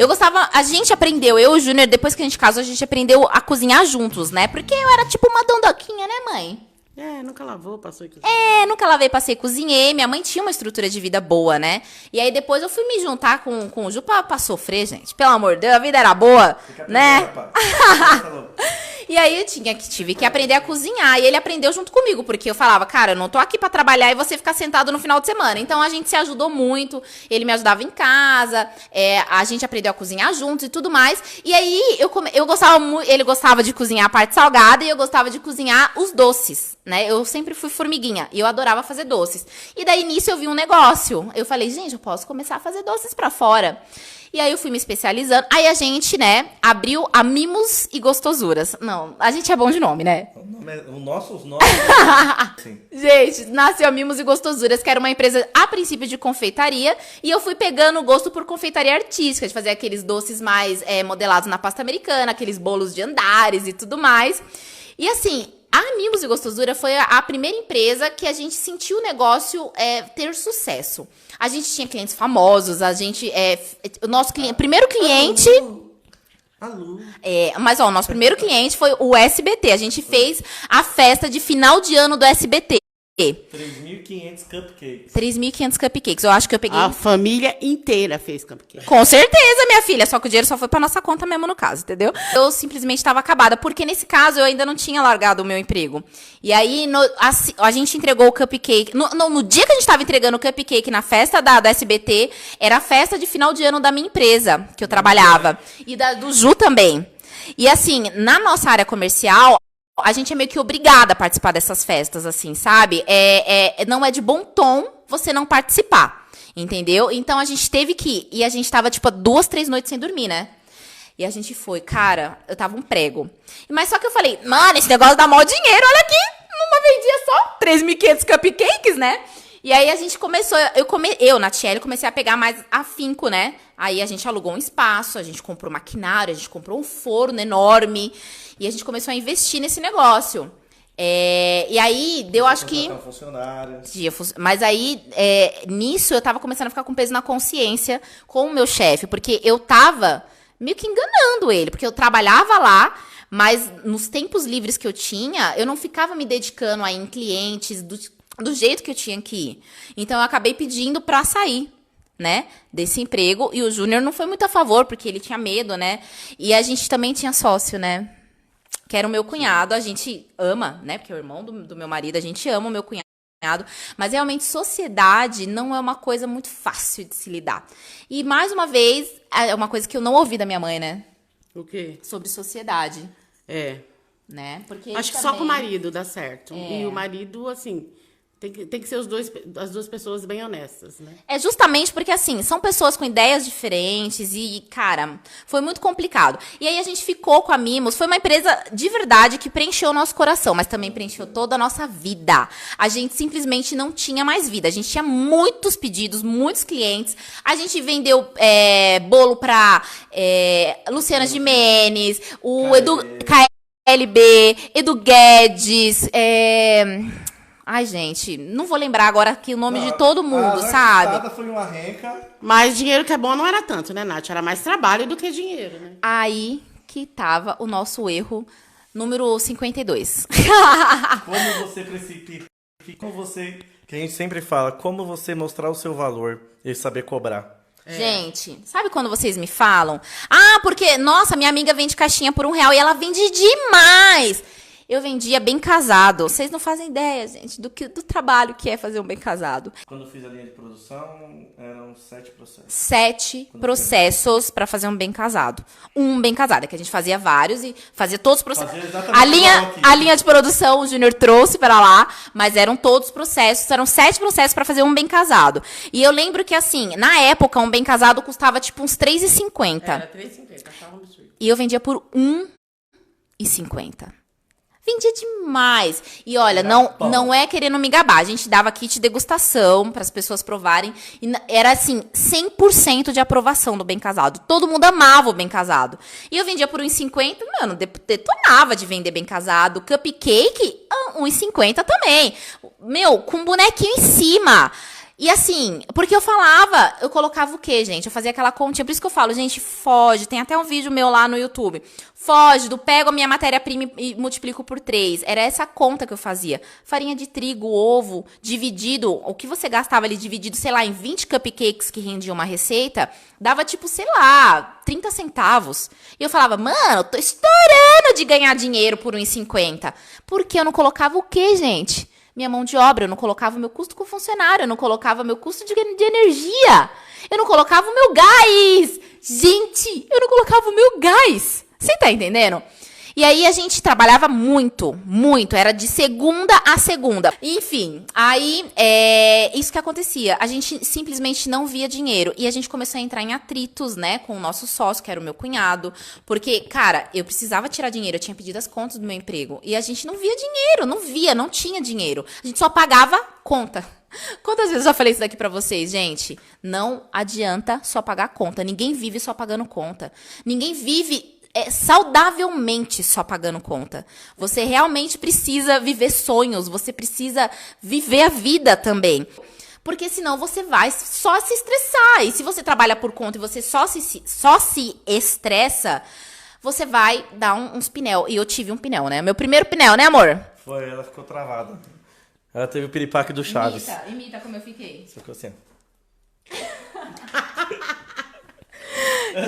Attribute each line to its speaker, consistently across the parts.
Speaker 1: Eu gostava, a gente aprendeu, eu e o Júnior, depois que a gente casou, a gente aprendeu a cozinhar juntos, né? Porque eu era tipo uma dondoquinha, né, mãe?
Speaker 2: Nunca lavou, passou e cozinhou.
Speaker 1: Nunca lavei, passei, cozinhei. Minha mãe tinha uma estrutura de vida boa, né? E aí depois eu fui me juntar com o Ju pra sofrer, gente. Pelo amor de Deus, a vida era boa, né? E aí eu tive que aprender a cozinhar. E ele aprendeu junto comigo, porque eu falava, cara, eu não tô aqui pra trabalhar e você ficar sentado no final de semana. Então a gente se ajudou muito. Ele me ajudava em casa, a gente aprendeu a cozinhar juntos e tudo mais. E aí eu gostava muito, ele gostava de cozinhar a parte salgada e eu gostava de cozinhar os doces, né? Eu sempre fui formiguinha e eu adorava fazer doces. E daí nisso eu vi um negócio. Eu falei, gente, eu posso começar a fazer doces pra fora. E aí eu fui me especializando. Aí a gente, né, abriu a Mimos e Gostosuras. Não, a gente é bom de nome, né?
Speaker 3: Os nossos nomes. Sim.
Speaker 1: Gente, nasceu a Mimos e Gostosuras, que era uma empresa, a princípio, de confeitaria. E eu fui pegando o gosto por confeitaria artística, de fazer aqueles doces mais modelados na pasta americana, aqueles bolos de andares e tudo mais. E assim, a Mimos e Gostosura foi a primeira empresa que a gente sentiu o negócio ter sucesso. A gente tinha clientes famosos, a gente... o nosso primeiro cliente...
Speaker 3: Alô.
Speaker 1: Mas ó, o nosso primeiro cliente foi o SBT. A gente fez a festa de final de ano do SBT.
Speaker 3: 3.500 cupcakes.
Speaker 1: 3.500 cupcakes. Eu acho que eu peguei...
Speaker 2: A família inteira fez cupcake.
Speaker 1: Com certeza, minha filha. Só que o dinheiro só foi pra nossa conta mesmo, no caso, entendeu? Eu simplesmente estava acabada. Porque nesse caso, eu ainda não tinha largado o meu emprego. E aí, a gente entregou o cupcake... No dia que a gente estava entregando o cupcake na festa da SBT, era a festa de final de ano da minha empresa, que eu trabalhava. E do Ju também. E assim, na nossa área comercial... A gente é meio que obrigada a participar dessas festas, assim, sabe? Não é de bom tom você não participar, entendeu? Então, a gente teve que ir. E a gente tava, tipo, 2, 3 noites sem dormir, né? E a gente foi. Cara, eu tava um prego. Mas só que eu falei, mano, esse negócio dá maior dinheiro. Olha aqui, numa vendia só 3.500 cupcakes, né? E aí a gente começou, eu na Tiele, comecei a pegar mais afinco, né? Aí a gente alugou um espaço, a gente comprou maquinário, a gente comprou um forno enorme. E a gente começou a investir nesse negócio. E aí, deu acho que... Mas aí, nisso, eu tava começando a ficar com peso na consciência com o meu chefe. Porque eu tava meio que enganando ele. Porque eu trabalhava lá, mas nos tempos livres que eu tinha, eu não ficava me dedicando aí em clientes do jeito que eu tinha que ir. Então, eu acabei pedindo pra sair, né, desse emprego. E o Júnior não foi muito a favor, porque ele tinha medo, né? E a gente também tinha sócio, né? Que era o meu cunhado, a gente ama, né? Porque é o irmão do meu marido, a gente ama o meu cunhado. Mas realmente, sociedade não é uma coisa muito fácil de se lidar. E mais uma vez, é uma coisa que eu não ouvi da minha mãe, né?
Speaker 2: O quê?
Speaker 1: Sobre sociedade. Né? Porque
Speaker 2: acho que
Speaker 1: também...
Speaker 2: só com o marido dá certo. E o marido, assim... Tem que ser as duas pessoas bem honestas, né?
Speaker 1: É justamente porque, assim, são pessoas com ideias diferentes e, cara, foi muito complicado. E aí a gente ficou com a Mimos. Foi uma empresa de verdade que preencheu o nosso coração, mas também preencheu toda a nossa vida. A gente simplesmente não tinha mais vida. A gente tinha muitos pedidos, muitos clientes. A gente vendeu bolo pra Luciana Gimenez, o Edu KLB, Edu Guedes, Ai, gente, não vou lembrar agora aqui o nome de todo mundo, sabe?
Speaker 3: Foi uma renca.
Speaker 2: Mas dinheiro que é bom não era tanto, né, Nath? Era mais trabalho do que dinheiro, né?
Speaker 1: Aí que tava o nosso erro número 52.
Speaker 3: Como você precipita, que a gente sempre fala, como você mostrar o seu valor e saber cobrar.
Speaker 1: Gente, sabe quando vocês me falam? Porque, nossa, minha amiga vende caixinha por R$1 e ela vende demais. Eu vendia bem casado. Vocês não fazem ideia, gente, do trabalho que é fazer um bem casado.
Speaker 3: Quando eu fiz a linha de produção, eram 7 processos.
Speaker 1: 7 processos para fazer um bem casado. Um bem casado, é que a gente fazia vários e fazia todos os processos. A linha de produção o Júnior trouxe para lá, mas eram todos processos, eram 7 processos para fazer um bem casado. E eu lembro que, assim, na época, um bem casado custava tipo uns R$3,50.
Speaker 2: Era R$3,50, achava um absurdo.
Speaker 1: E eu vendia por R$1,50. Vendia demais. E olha, não é querendo me gabar. A gente dava kit de degustação para as pessoas provarem. E era assim, 100% de aprovação do bem casado. Todo mundo amava o bem casado. E eu vendia por R$1,50. Mano, detonava de vender bem casado. Cupcake, R$1,50 também. Meu, com bonequinho em cima. E assim, porque eu falava, eu colocava o quê, gente? Eu fazia aquela continha, por isso que eu falo, gente, foge. Tem até um vídeo meu lá no YouTube. Foge do pego a minha matéria-prima e multiplico por 3. Era essa conta que eu fazia. Farinha de trigo, ovo, dividido, o que você gastava ali dividido, sei lá, em 20 cupcakes que rendia uma receita, dava tipo, sei lá, 30 centavos. E eu falava, mano, eu tô estourando de ganhar dinheiro por 1,50. Porque eu não colocava o quê, gente? Minha mão de obra, eu não colocava o meu custo com funcionário, eu não colocava meu custo de energia, eu não colocava o meu gás. Gente, eu não colocava o meu gás. Você tá entendendo? E aí a gente trabalhava muito, muito. Era de segunda a segunda. Enfim, aí isso que acontecia. A gente simplesmente não via dinheiro. E a gente começou a entrar em atritos, né, com o nosso sócio, que era o meu cunhado. Porque, cara, eu precisava tirar dinheiro. Eu tinha pedido as contas do meu emprego. E a gente não via dinheiro, não tinha dinheiro. A gente só pagava conta. Quantas vezes eu já falei isso daqui pra vocês, gente? Não adianta só pagar conta. Ninguém vive só pagando conta. Ninguém vive saudavelmente só pagando conta. Você realmente precisa viver sonhos, você precisa viver a vida também. Porque senão você vai só se estressar. E se você trabalha por conta e você só se estressa, você vai dar uns pneu. E eu tive um pneu, né? Meu primeiro pneu, né, amor?
Speaker 3: Foi, ela ficou travada. Ela teve o piripaque do Chaves.
Speaker 1: Imita como eu fiquei.
Speaker 3: Você ficou assim.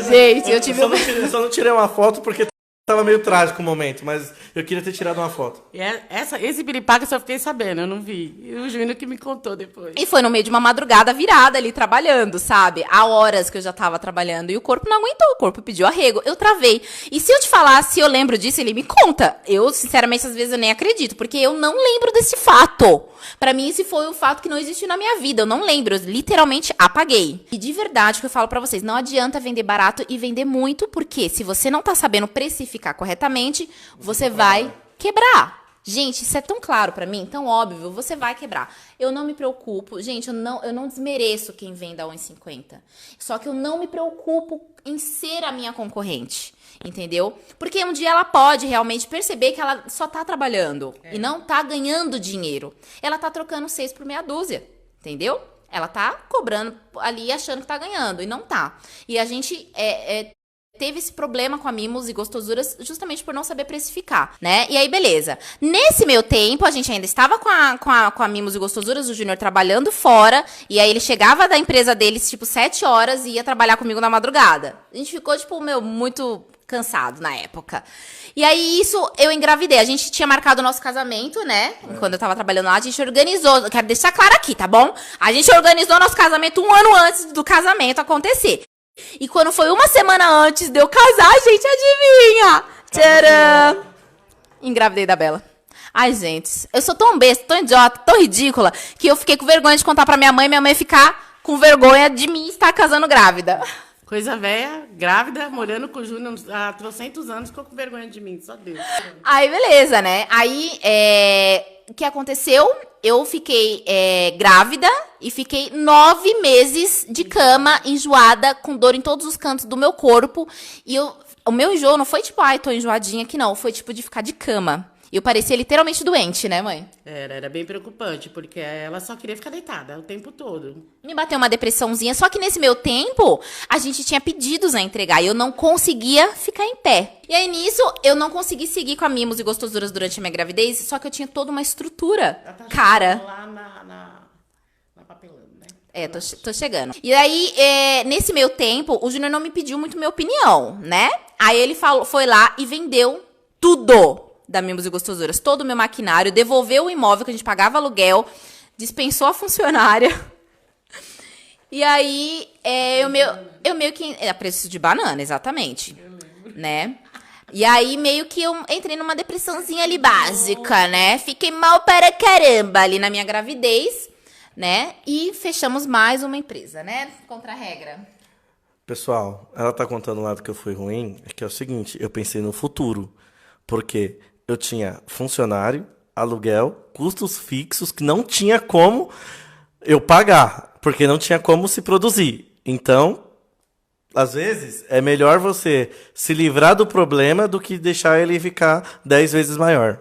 Speaker 1: Gente, eu tive...
Speaker 3: Eu só não tirei uma foto porque tava meio trágico o momento, mas eu queria ter tirado uma foto.
Speaker 2: E esse piripaque eu só fiquei sabendo, eu não vi. E o Júnior que me contou depois.
Speaker 1: E foi no meio de uma madrugada virada ali, trabalhando, sabe? Há horas que eu já tava trabalhando e o corpo não aguentou, o corpo pediu arrego. Eu travei. E se eu te falar, se eu lembro disso, ele me conta. Eu, sinceramente, às vezes eu nem acredito, porque eu não lembro desse fato. Pra mim, esse foi um fato que não existiu na minha vida. Eu não lembro, eu literalmente apaguei. E de verdade, o que eu falo pra vocês, não adianta vender barato e vender muito, porque se você não tá sabendo precificar corretamente, você vai quebrar. Gente, isso é tão claro pra mim, tão óbvio, você vai quebrar. Eu não me preocupo, gente, eu não desmereço quem vende a 1,50. Só que eu não me preocupo em ser a minha concorrente, entendeu? Porque um dia ela pode realmente perceber que ela só tá trabalhando e não tá ganhando dinheiro. Ela tá trocando 6 por meia dúzia, entendeu? Ela tá cobrando ali achando que tá ganhando e não tá. E a gente teve esse problema com a Mimos e Gostosuras justamente por não saber precificar, né? E aí, beleza. Nesse meio tempo, a gente ainda estava com a Mimos e Gostosuras, o Júnior trabalhando fora, e aí ele chegava da empresa deles, tipo, 7 horas e ia trabalhar comigo na madrugada. A gente ficou, tipo, muito cansado na época. E aí, eu engravidei. A gente tinha marcado o nosso casamento, né? Quando eu tava trabalhando lá, a gente organizou. Quero deixar claro aqui, tá bom? A gente organizou nosso casamento 1 ano antes do casamento acontecer. E quando foi 1 semana antes de eu casar, gente, adivinha? Tcharam! Engravidei da Bela. Ai, gente, eu sou tão besta, tão idiota, tão ridícula, que eu fiquei com vergonha de contar pra minha mãe ficar com vergonha de mim estar casando grávida.
Speaker 2: Coisa velha, grávida, morando com o Júnior há 300 anos, ficou com vergonha de mim, só Deus.
Speaker 1: Aí, beleza, né? Aí, o que aconteceu? Eu fiquei grávida e fiquei 9 meses de cama, enjoada, com dor em todos os cantos do meu corpo. E o meu enjoo não foi tipo, ai, tô enjoadinha aqui, não. Foi tipo de ficar de cama. E eu parecia literalmente doente, né, mãe?
Speaker 2: Era bem preocupante, porque ela só queria ficar deitada o tempo todo.
Speaker 1: Me bateu uma depressãozinha, só que nesse meu tempo, a gente tinha pedidos a entregar e eu não conseguia ficar em pé. E aí, nisso, eu não consegui seguir com a Mimos e Gostosuras durante a minha gravidez, só que eu tinha toda uma estrutura.
Speaker 2: Ela tá
Speaker 1: cara.
Speaker 2: lá na papelando, né?
Speaker 1: Tô chegando. E aí, nesse meio tempo, o Júnior não me pediu muito minha opinião, né? Aí ele foi lá e vendeu tudo da Mimos e Gostosuras, todo o meu maquinário, devolveu o imóvel que a gente pagava aluguel, dispensou a funcionária. E aí, eu meio que... a preço de banana, exatamente. Né? E aí, meio que eu entrei numa depressãozinha ali básica, né? Fiquei mal para caramba ali na minha gravidez, né? E fechamos mais uma empresa, né? Contra a regra.
Speaker 3: Pessoal, ela tá contando o lado que eu fui ruim, é que é o seguinte, eu pensei no futuro, porque eu tinha funcionário, aluguel, custos fixos que não tinha como eu pagar, porque não tinha como se produzir. Então, às vezes, é melhor você se livrar do problema do que deixar ele ficar 10 vezes maior.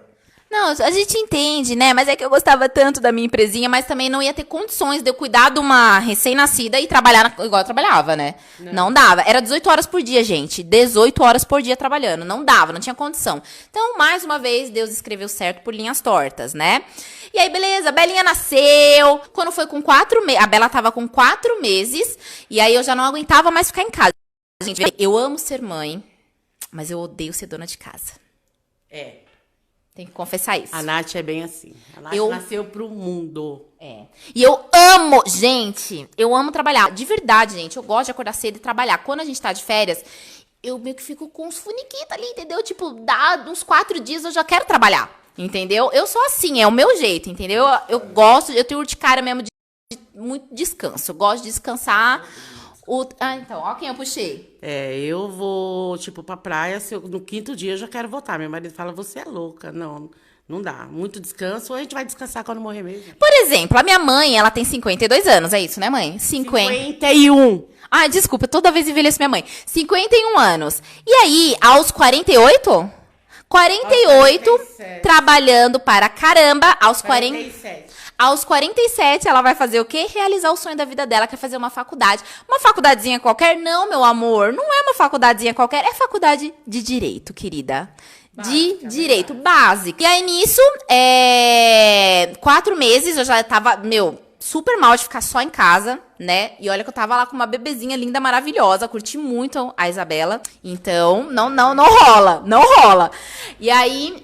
Speaker 1: Não, a gente entende, né? Mas é que eu gostava tanto da minha empresinha, mas também não ia ter condições de eu cuidar de uma recém-nascida e trabalhar igual eu trabalhava, né? Não dava. Era 18 horas por dia, gente. 18 horas por dia trabalhando. Não dava, não tinha condição. Então, mais uma vez, Deus escreveu certo por linhas tortas, né? E aí, beleza, a Belinha nasceu. Quando foi com 4 meses, a Bela tava com 4 meses, e aí eu já não aguentava mais ficar em casa. Gente, eu amo ser mãe, mas eu odeio ser dona de casa.
Speaker 2: É.
Speaker 1: Tem que confessar isso.
Speaker 2: A Nath é bem assim. A Nath nasceu pro mundo.
Speaker 1: É. E eu amo, gente, eu amo trabalhar. De verdade, gente, eu gosto de acordar cedo e trabalhar. Quando a gente tá de férias, eu meio que fico com uns funiquitos ali, entendeu? Tipo, dá uns 4 dias eu já quero trabalhar, entendeu? Eu sou assim, é o meu jeito, entendeu? Eu gosto, eu tenho urticária mesmo de muito descanso. Eu gosto de descansar. Então, ó quem eu puxei.
Speaker 2: Eu vou, tipo, pra praia, no 5º dia eu já quero voltar. Meu marido fala, você é louca. Não dá. Muito descanso, ou a gente vai descansar quando morrer mesmo.
Speaker 1: Por exemplo, a minha mãe, ela tem 52 anos, é isso, né, mãe?
Speaker 2: 51.
Speaker 1: Ai, desculpa, toda vez envelheço minha mãe. 51 anos. E aí, aos 48? 48, trabalhando para caramba, aos 47. Aos 47, ela vai fazer o quê? Realizar o sonho da vida dela, que é fazer uma faculdade. Uma faculdadezinha qualquer? Não, meu amor, não é uma faculdadezinha qualquer, é faculdade de direito, querida. De direito básico. E aí, nisso, 4 meses, eu já tava, super mal de ficar só em casa, né? E olha que eu tava lá com uma bebezinha linda, maravilhosa. Curti muito a Isabela. Então, não rola. E aí,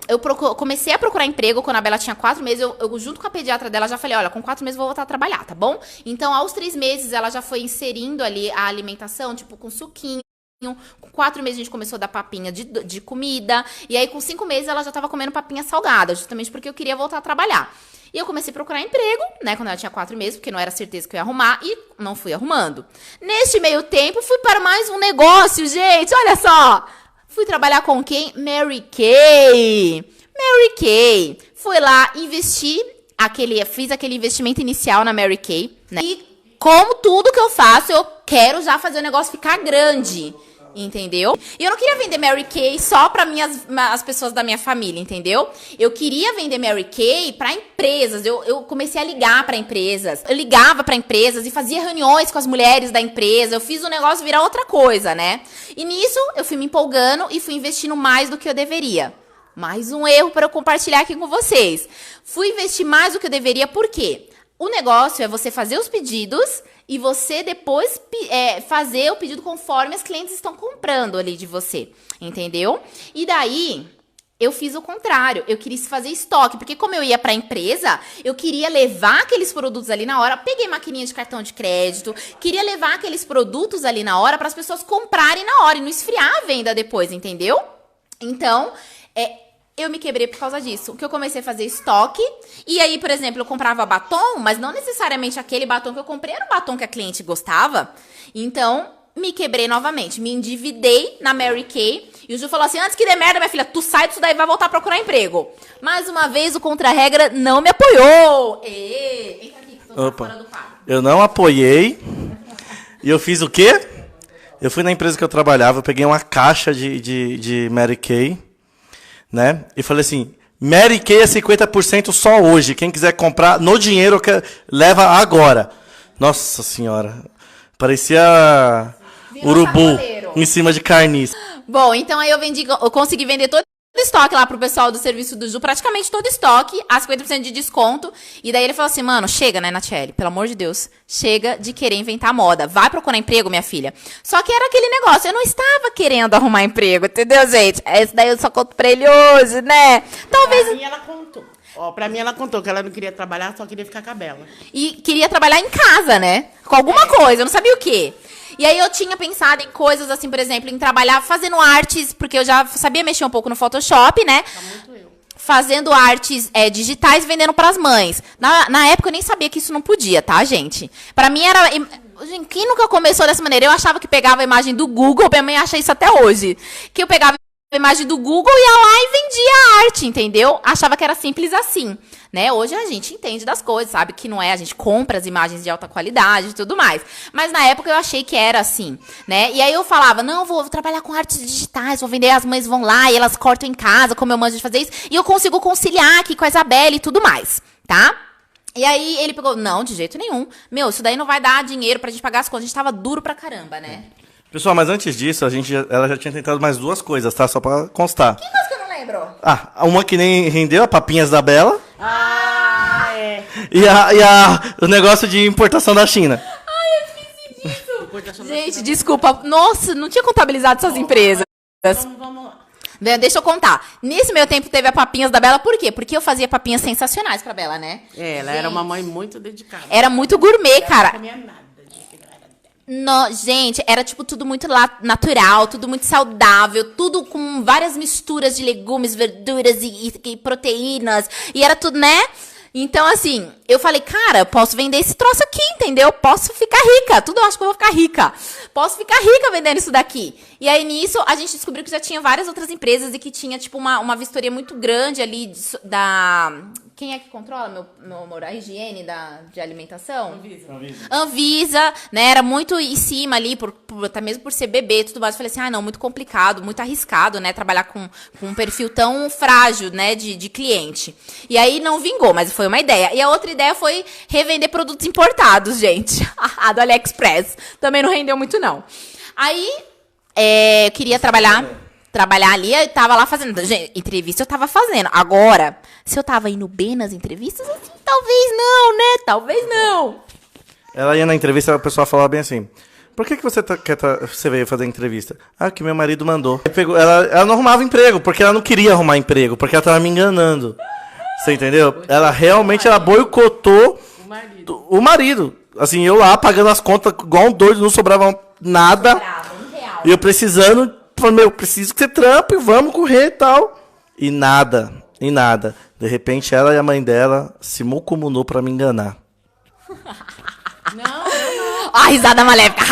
Speaker 1: eu comecei a procurar emprego quando a Bela tinha 4 meses. Eu, junto com a pediatra dela, já falei, olha, com 4 meses eu vou voltar a trabalhar, tá bom? Então, aos 3 meses, ela já foi inserindo ali a alimentação, tipo, com suquinho. Com 4 meses a gente começou a dar papinha de comida. E aí, com 5 meses, ela já tava comendo papinha salgada, justamente porque eu queria voltar a trabalhar. E eu comecei a procurar emprego, né, quando ela tinha 4 meses, porque não era certeza que eu ia arrumar, e não fui arrumando. Neste meio tempo, fui para mais um negócio, gente, olha só. Fui trabalhar com quem? Mary Kay. Fui lá, fiz aquele investimento inicial na Mary Kay, né? E como tudo que eu faço, eu quero já fazer o negócio ficar grande. Entendeu? E eu não queria vender Mary Kay só para as pessoas da minha família, entendeu? Eu queria vender Mary Kay para empresas. Eu comecei a ligar para empresas. Eu ligava para empresas e fazia reuniões com as mulheres da empresa. Eu fiz o negócio virar outra coisa, né? E nisso eu fui me empolgando e fui investindo mais do que eu deveria. Mais um erro para eu compartilhar aqui com vocês. Fui investir mais do que eu deveria, por quê? O negócio é você fazer os pedidos e você depois fazer o pedido conforme as clientes estão comprando ali de você, entendeu? E daí, eu fiz o contrário, eu queria fazer estoque, porque como eu ia pra empresa, eu queria levar aqueles produtos ali na hora, peguei maquininha de cartão de crédito, queria levar aqueles produtos ali na hora para as pessoas comprarem na hora e não esfriar a venda depois, entendeu? Então, eu me quebrei por causa disso. O que eu comecei a fazer estoque. E aí, por exemplo, eu comprava batom, mas não necessariamente aquele batom que eu comprei era o batom que a cliente gostava. Então, me quebrei novamente. Me endividei na Mary Kay. E o Ju falou assim, antes que dê merda, minha filha, tu sai disso daí e vai voltar a procurar emprego. Mais uma vez, o contra-regra não me apoiou. Entra aqui, que tô fora do quadro.
Speaker 3: Eu não apoiei. E eu fiz o quê? Eu fui na empresa que eu trabalhava, eu peguei uma caixa de Mary Kay. Né? E falei assim, Mary Kay é 50% só hoje. Quem quiser comprar no dinheiro, leva agora. Nossa senhora. Parecia urubu em cima de carniça.
Speaker 1: Bom, então aí eu consegui vender todo o estoque lá pro pessoal do serviço do Ju, praticamente todo o estoque, a 50% de desconto. E daí ele falou assim, mano, chega, né, Natiele? Pelo amor de Deus, chega de querer inventar moda. Vai procurar emprego, minha filha. Só que era aquele negócio, eu não estava querendo arrumar emprego, entendeu, gente? Esse daí eu só conto pra ele hoje, né? Talvez...
Speaker 2: Pra mim ela contou. Pra mim ela contou que ela não queria trabalhar, só queria ficar com a Bela.
Speaker 1: E queria trabalhar em casa, né? Com alguma coisa, eu não sabia o quê. E aí eu tinha pensado em coisas assim, por exemplo, em trabalhar fazendo artes, porque eu já sabia mexer um pouco no Photoshop, né?
Speaker 2: Tá muito eu.
Speaker 1: Fazendo artes digitais, vendendo pras mães. Na época eu nem sabia que isso não podia, tá, gente? Pra mim era... Gente, quem nunca começou dessa maneira? Eu achava que pegava a imagem do Google, minha mãe acha isso até hoje. Que eu pegava a imagem do Google, ia lá e vendia a arte, entendeu? Achava que era simples assim, né? Hoje a gente entende das coisas, sabe que não é, a gente compra as imagens de alta qualidade e tudo mais. Mas na época eu achei que era assim, né? E aí eu falava, não, vou trabalhar com artes digitais, vou vender, as mães vão lá e elas cortam em casa, como eu manjo de fazer isso, e eu consigo conciliar aqui com a Isabelle e tudo mais, tá? E aí ele pegou, não, de jeito nenhum. Meu, isso daí não vai dar dinheiro pra gente pagar as contas, a gente tava duro pra caramba, né?
Speaker 3: Pessoal, mas antes disso, ela já tinha tentado mais 2 coisas, tá? Só pra constar.
Speaker 1: Que coisa que eu não lembro?
Speaker 3: Uma que nem rendeu, a Papinhas da Bela.
Speaker 2: Ah, é.
Speaker 3: E o negócio de importação da China.
Speaker 1: Gente, desculpa. Nossa, não tinha contabilizado essas empresas.
Speaker 2: Vamos lá.
Speaker 1: Deixa eu contar. Nesse meio tempo teve a Papinhas da Bela, por quê? Porque eu fazia papinhas sensacionais pra Bela, né?
Speaker 2: Ela era uma mãe muito dedicada.
Speaker 1: Era muito gourmet, cara.
Speaker 2: Não comia nada.
Speaker 1: Gente, era tipo tudo muito natural, tudo muito saudável, tudo com várias misturas de legumes, verduras e proteínas. E era tudo, né? Então, assim, eu falei, cara, eu posso vender esse troço aqui, entendeu? Posso ficar rica. Tudo eu acho que eu vou ficar rica. Posso ficar rica vendendo isso daqui. E aí, nisso, a gente descobriu que já tinha várias outras empresas e que tinha, tipo, uma vistoria muito grande ali da... Quem é que controla, meu amor? A higiene de alimentação? Anvisa, né? Era muito em cima ali, até mesmo por ser bebê e tudo mais. Eu falei assim, não, muito complicado, muito arriscado, né? Trabalhar com um perfil tão frágil, né? De cliente. E aí não vingou, mas foi uma ideia. E a outra ideia foi revender produtos importados, gente. A do AliExpress. Também não rendeu muito, não. Aí, eu queria trabalhar ali, eu tava lá fazendo. Gente, entrevista eu tava fazendo. Agora, se eu tava indo bem nas entrevistas, assim, talvez não, né? Talvez não.
Speaker 3: Ela ia na entrevista, o pessoal falava bem assim, por que você veio fazer entrevista? Que meu marido mandou. Ela não arrumava emprego, porque ela não queria arrumar emprego, porque ela tava me enganando. Você entendeu? Ela realmente boicotou o marido. Assim, eu lá pagando as contas igual um doido, não sobrava nada. E eu precisando... Falei, preciso que você trampe, vamos correr e tal. E nada. De repente, ela e a mãe dela se mucumunou pra me enganar.
Speaker 2: Não.
Speaker 1: A risada maléfica.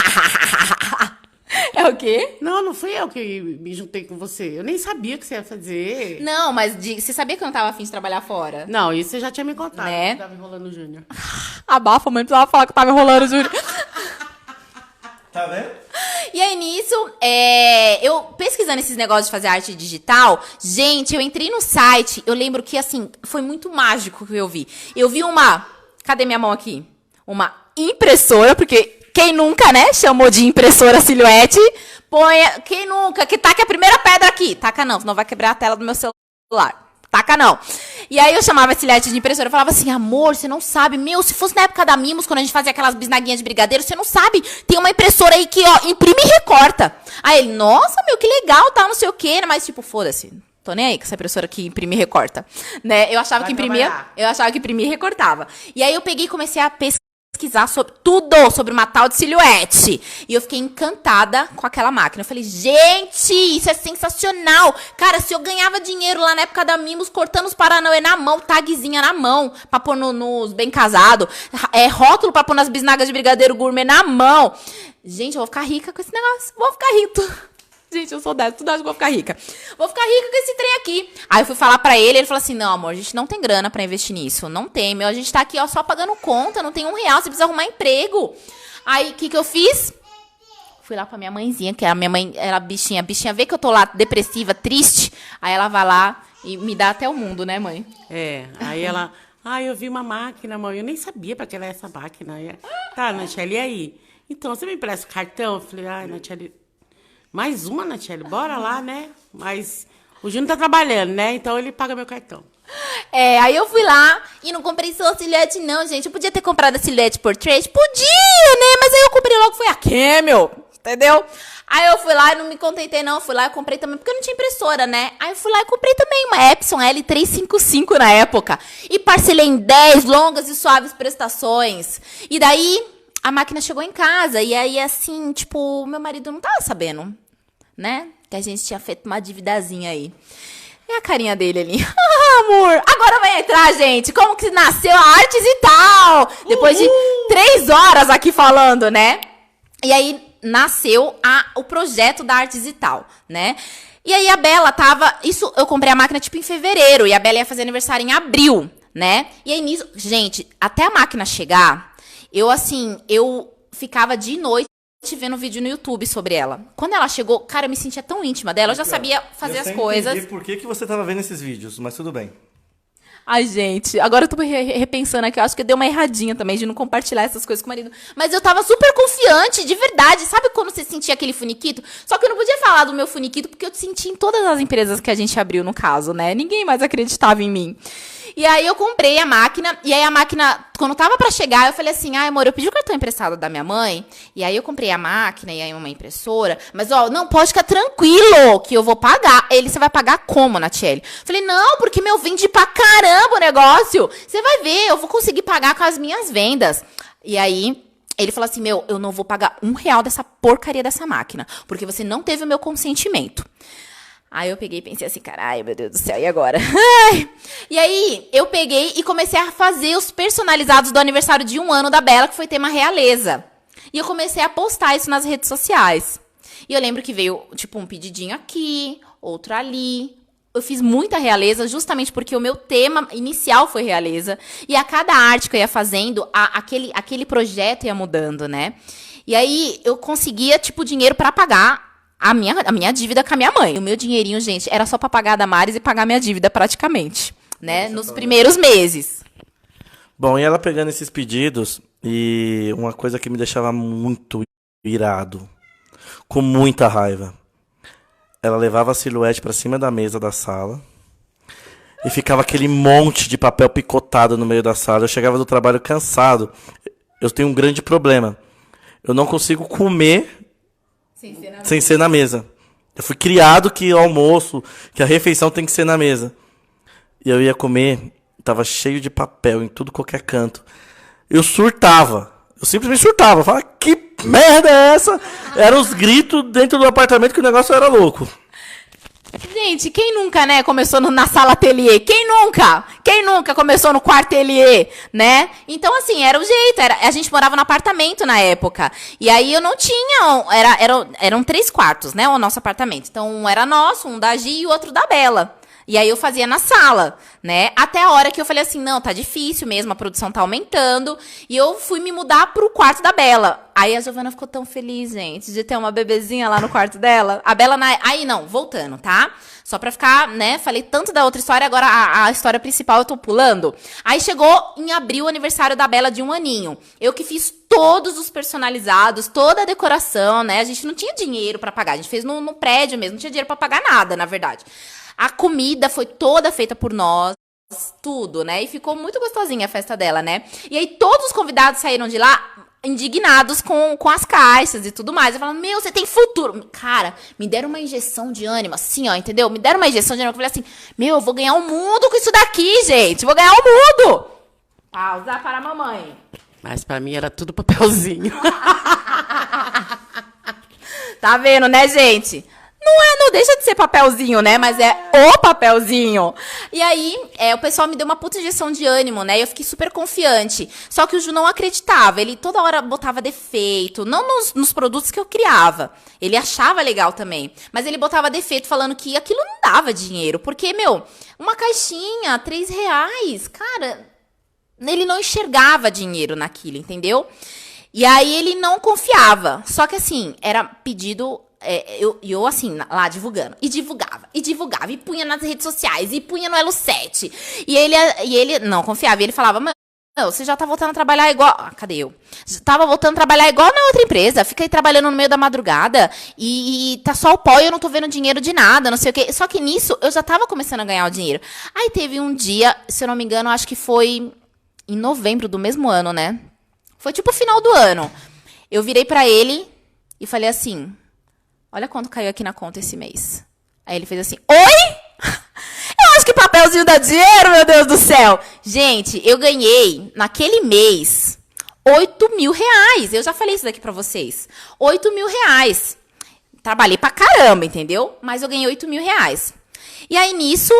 Speaker 1: É o quê?
Speaker 2: Não fui eu que me juntei com você. Eu nem sabia o que você ia fazer.
Speaker 1: Não, mas você sabia que eu não tava afim de trabalhar fora?
Speaker 2: Não, isso você já tinha me contado.
Speaker 1: Né?
Speaker 2: Que tava enrolando o Júnior.
Speaker 1: Abafa, mãe, precisava falar que eu tava enrolando o Júnior.
Speaker 3: Tá vendo?
Speaker 1: E aí, nisso, eu pesquisando esses negócios de fazer arte digital, gente, eu entrei no site, eu lembro que, assim, foi muito mágico que eu vi. Eu vi cadê minha mão aqui? Uma impressora, porque quem nunca, né, chamou de impressora silhuete, quem nunca, que taca a primeira pedra aqui. Taca não, senão vai quebrar a tela do meu celular. Taca não. E aí eu chamava esse leite de impressora, eu falava assim, amor, você não sabe, se fosse na época da Mimos, quando a gente fazia aquelas bisnaguinhas de brigadeiro, você não sabe, tem uma impressora aí que, imprime e recorta. Aí ele, nossa, que legal, tal, não sei o quê, mas tipo, foda-se, tô nem aí com essa impressora que imprime e recorta, né? Eu achava que imprimia e recortava. E aí eu peguei e comecei a pesquisar sobre uma tal de silhuete. E eu fiquei encantada com aquela máquina. Eu falei, gente, isso é sensacional. Cara, se eu ganhava dinheiro lá na época da Mimos, cortando os Paranauê na mão, tagzinha na mão, pra pôr nos bem casado, rótulo pra pôr nas bisnagas de brigadeiro gourmet na mão. Gente, eu vou ficar rica com esse negócio. Vou ficar rica. Gente, eu sou dessa, tudo acho que vou ficar rica. Vou ficar rica com esse trem aqui. Aí eu fui falar pra ele falou assim, não, amor, a gente não tem grana pra investir nisso. Não tem, a gente tá aqui, só pagando conta, não tem R$1, você precisa arrumar emprego. Aí, o que eu fiz? Fui lá pra minha mãezinha, que a minha mãe era bichinha vê que eu tô lá depressiva, triste. Aí ela vai lá e me dá até o mundo, né, mãe?
Speaker 2: Aí ela, eu vi uma máquina, mãe, eu nem sabia pra que era essa máquina. Tá, Natiele, e aí? Então, você me empresta o cartão? Eu falei, Natiele... Mais uma, Natiele, bora lá, né? Mas o Júnior tá trabalhando, né? Então ele paga meu cartão.
Speaker 1: Aí eu fui lá e não comprei só a silhuete, não, gente. Eu podia ter comprado a silhuete portrait? Podia, né? Mas aí eu comprei logo, foi a Camel, entendeu? Aí eu fui lá e não me contentei, não. Fui lá e comprei também, porque eu não tinha impressora, né? Aí eu fui lá e comprei também uma Epson L355 na época. E parcelei em 10 longas e suaves prestações. E daí a máquina chegou em casa. E aí, assim, tipo, meu marido não tava sabendo, né? Que a gente tinha feito uma dividazinha aí. E a carinha dele ali. Amor, agora vai entrar, gente. Como que nasceu a Artes e Tal? Depois de 3 horas aqui falando, né? E aí nasceu o projeto da Artes e Tal, né? E aí a Bela tava... Isso, eu comprei a máquina, tipo, em fevereiro. E a Bela ia fazer aniversário em abril, né? E aí nisso... Gente, até a máquina chegar, eu ficava de noite vendo vídeo no YouTube sobre ela. Quando ela chegou, cara, eu me sentia tão íntima dela. Eu já sabia fazer as coisas.
Speaker 3: Eu sei por que você tava vendo esses vídeos, mas tudo bem.
Speaker 1: Ai, gente, agora eu tô repensando aqui, eu acho que eu dei uma erradinha também de não compartilhar essas coisas com o marido. Mas eu tava super confiante, de verdade. Sabe quando você sentia aquele funiquito? Só que eu não podia falar do meu funiquito, porque eu senti em todas as empresas que a gente abriu, no caso, né? Ninguém mais acreditava em mim. E aí eu comprei a máquina, e aí a máquina, quando tava pra chegar, eu falei assim, ai, amor, eu pedi o cartão emprestado da minha mãe, e aí eu comprei a máquina, e aí uma impressora, mas, ó, não, pode ficar tranquilo, que eu vou pagar. Ele, você vai pagar como, Natiele? Falei, não, porque, meu, vende pra caramba o negócio. Você vai ver, eu vou conseguir pagar com as minhas vendas. E aí... Ele falou assim, meu, eu não vou pagar R$1 dessa porcaria dessa máquina, porque você não teve o meu consentimento. Aí eu peguei e pensei assim, caralho, meu Deus do céu, e agora? E aí eu peguei e comecei a fazer os personalizados do aniversário de 1 ano da Bela, que foi tema realeza. E eu comecei a postar isso nas redes sociais. E eu lembro que veio, tipo, um pedidinho aqui, outro ali. Eu fiz muita realeza justamente porque o meu tema inicial foi realeza. E a cada arte que eu ia fazendo, aquele projeto ia mudando, né? E aí eu conseguia, tipo, dinheiro pra pagar a minha dívida com a minha mãe. O meu dinheirinho, gente, era só pra pagar a Damares e pagar minha dívida praticamente, né? Nos primeiros meses.
Speaker 3: Bom, e ela pegando esses pedidos, e uma coisa que me deixava muito irado, com muita raiva. Ela levava a silhuete pra cima da mesa da sala e ficava aquele monte de papel picotado no meio da sala. Eu chegava do trabalho cansado. Eu tenho um grande problema. Eu não consigo comer sem ser na mesa. Eu fui criado que o almoço, que a refeição tem que ser na mesa. E eu ia comer, tava cheio de papel em tudo qualquer canto. Eu surtava. Eu simplesmente surtava. Eu falava, que merda é essa? Eram os gritos dentro do apartamento que o negócio era louco.
Speaker 1: Gente, quem nunca, né, começou na sala ateliê? Quem nunca? Quem nunca começou no quarto ateliê, né? Então, assim, era o jeito. A gente morava no apartamento na época. E aí eu não tinha... Eram 3 quartos, né, o nosso apartamento. Então, um era nosso, um da Gi e o outro da Bela. E aí eu fazia na sala, né? Até a hora que eu falei assim, não, tá difícil mesmo, a produção tá aumentando. E eu fui me mudar pro quarto da Bela. Aí a Giovana ficou tão feliz, gente, de ter uma bebezinha lá no quarto dela. A Bela... Aí não, voltando, tá? Só pra ficar, né? Falei tanto da outra história, agora a história principal eu tô pulando. Aí chegou em abril o aniversário da Bela de 1 aninho. Eu que fiz todos os personalizados, toda a decoração, né? A gente não tinha dinheiro pra pagar. A gente fez no prédio mesmo, não tinha dinheiro pra pagar nada, na verdade. A comida foi toda feita por nós, tudo, né? E ficou muito gostosinha a festa dela, né? E aí todos os convidados saíram de lá indignados com as caixas e tudo mais. Eu falava, meu, você tem futuro. Cara, me deram uma injeção de ânimo, assim, ó, entendeu? Me deram uma injeção de ânimo. Eu falei assim, meu, eu vou ganhar o mundo com isso daqui, gente. Vou ganhar o mundo. Pausa para a mamãe.
Speaker 2: Mas pra mim era tudo papelzinho.
Speaker 1: Tá vendo, né, gente? Não deixa de ser papelzinho, né? Mas é o papelzinho. E aí, o pessoal me deu uma puta injeção de ânimo, né? E eu fiquei super confiante. Só que o Ju não acreditava. Ele toda hora botava defeito. Não nos produtos que eu criava. Ele achava legal também. Mas ele botava defeito falando que aquilo não dava dinheiro. Porque, meu, uma caixinha, R$3. Cara, ele não enxergava dinheiro naquilo, entendeu? E aí ele não confiava. Só que assim, era pedido... Eu assim, lá divulgando. E divulgava. E punha nas redes sociais. E punha no Elo 7. E ele não confiava. E ele falava, mano, você já tá voltando a trabalhar igual... cadê eu? Tava voltando a trabalhar igual na outra empresa. Fica aí trabalhando no meio da madrugada. E tá só o pó e eu não tô vendo dinheiro de nada, não sei o quê. Só que nisso, eu já tava começando a ganhar o dinheiro. Aí teve um dia, se eu não me engano, acho que foi em novembro do mesmo ano, né? Foi tipo o final do ano. Eu virei pra ele e falei assim... Olha quanto caiu aqui na conta esse mês. Aí ele fez assim, oi? Eu acho que papelzinho dá dinheiro, meu Deus do céu. Gente, eu ganhei, naquele mês, R$8.000. Eu já falei isso daqui pra vocês. R$8.000. Trabalhei pra caramba, entendeu? Mas eu ganhei R$8.000. E aí, nisso,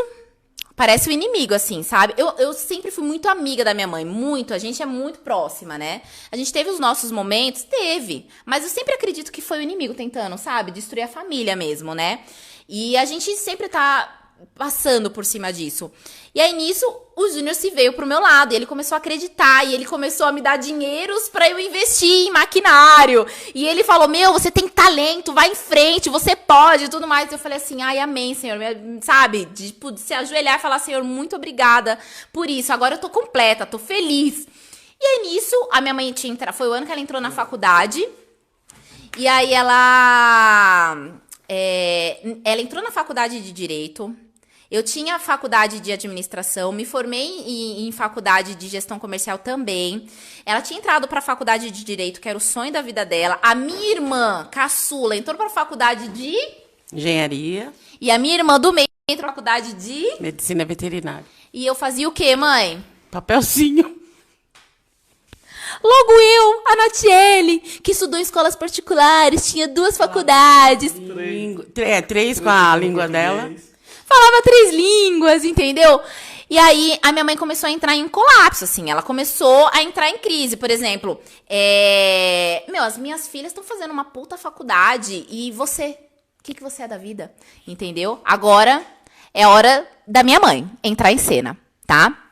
Speaker 1: Parece o inimigo, assim, sabe? Eu sempre fui muito amiga da minha mãe, muito. A gente é muito próxima, né? A gente teve os nossos momentos? Teve. Mas eu sempre acredito que foi o inimigo tentando, sabe? Destruir a família mesmo, né? E a gente sempre tá passando por cima disso. E aí, nisso, o Júnior se veio pro meu lado. E ele começou a acreditar. E ele começou a me dar dinheiros pra eu investir em maquinário. E ele falou, meu, você tem talento, vai em frente, você pode e tudo mais. E eu falei assim, ai, amém, Senhor. Sabe? De se ajoelhar e falar, Senhor, muito obrigada por isso. Agora eu tô completa, tô feliz. E aí, nisso, a minha mãe tinha entrado. Foi o ano que ela entrou na faculdade. E aí, ela entrou na faculdade de Direito. Eu tinha faculdade de administração, me formei em faculdade de gestão comercial também. Ela tinha entrado para a faculdade de direito, que era o sonho da vida dela. A minha irmã, caçula, entrou para a faculdade de
Speaker 2: Engenharia.
Speaker 1: E a minha irmã do meio entrou na faculdade de
Speaker 2: Medicina veterinária.
Speaker 1: E eu fazia o quê, mãe?
Speaker 2: Papelzinho.
Speaker 1: Logo eu, a Natiele, que estudou em escolas particulares, tinha 2 faculdades.
Speaker 2: 3 com a língua dela.
Speaker 1: Falava 3 línguas, entendeu? E aí, a minha mãe começou a entrar em colapso, assim. Ela começou a entrar em crise. Por exemplo, as minhas filhas estão fazendo uma puta faculdade. E você? O que você é da vida? Entendeu? Agora é hora da minha mãe entrar em cena, tá?